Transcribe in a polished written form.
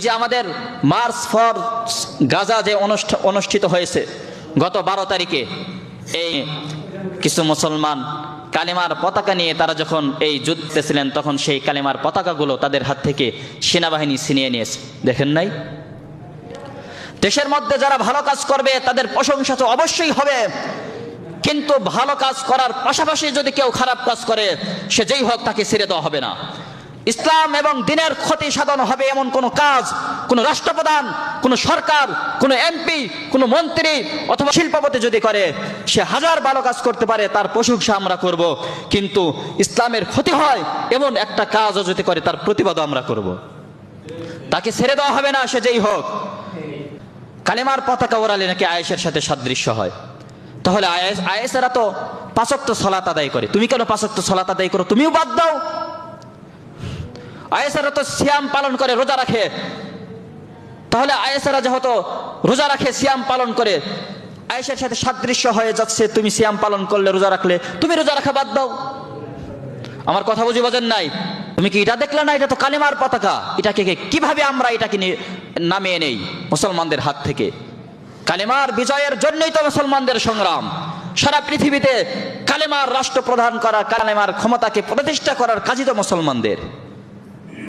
যে আমাদের March for Gaza যে অনুষ্ঠিত হয়েছে গত 12 তারিখে, এই কিছু মুসলমান কালেমার পতাকা নিয়ে তারা যখন এই যুদ্ধে ছিলেন তখন সেই কালেমার পতাকাগুলো তাদের হাত থেকে সেনাবাহিনী ছিনিয়ে নিয়েছে। দেখেন নাই? দেশের মধ্যে যারা ভালো কাজ করবে তাদের প্রশংসা তো অবশ্যই হবে, কিন্তু ভালো কাজ করার পাশাপাশি যদি কেউ খারাপ কাজ করে সে যেই হোক তাকে ছেড়ে দেওয়া হবে না। ইসলাম এবং দ্বীনের ক্ষতি সাধন হবে এমন কোনো কাজ কোনো রাষ্ট্রপ্রধান, কোনো সরকার, কোনো এমপি, কোনো মন্ত্রী অথবা শিল্পপতি যদি করে, সে হাজার ভালো কাজ করতে পারে, তার প্রশংসা আমরা করব, কিন্তু ইসলামের ক্ষতি হয় এমন একটা কাজও যদি করে তার প্রতিবাদও আমরা করব। তাকে ছেড়ে দেওয়া হবে না, সে যেই হোক। কালেমার পতাকা ওড়ালে নাকি আয়েশের সাথে সাদৃশ্য হয়। তাহলে আয়েশেরা তো 5 ওয়াক্ত সালাত আদায় করে, তুমি কেন 5 ওয়াক্ত সালাত আদায় করো? তুমিও বাদ দাও। আয়েশেরা তো সিয়াম পালন করে, রোজা রাখে, তাহলে আয়েশেরা যেহেতু রোজা রাখে, সিয়াম পালন করে, আয়েশের সাথে সাদৃশ্য হয়ে যাচ্ছে। তুমি সিয়াম পালন করলে, রোজা রাখলে, তুমি রোজা রাখা বাদ দাও। আমার কথা বুঝি বোঝেন নাই? তুমি কি এটা দেখলে না? এটা তো কালেমার পতাকা। এটাকে কিভাবে আমরা এটাকে নামিয়ে নেই মুসলমানদের হাত থেকে? কালেমার বিজয়ের জন্যই তো মুসলমানদের সংগ্রাম। সারা পৃথিবীতে কালেমার রাষ্ট্র প্রদান করা, কালেমার ক্ষমতাকে প্রতিষ্ঠা করার কাজই তো মুসলমানদের।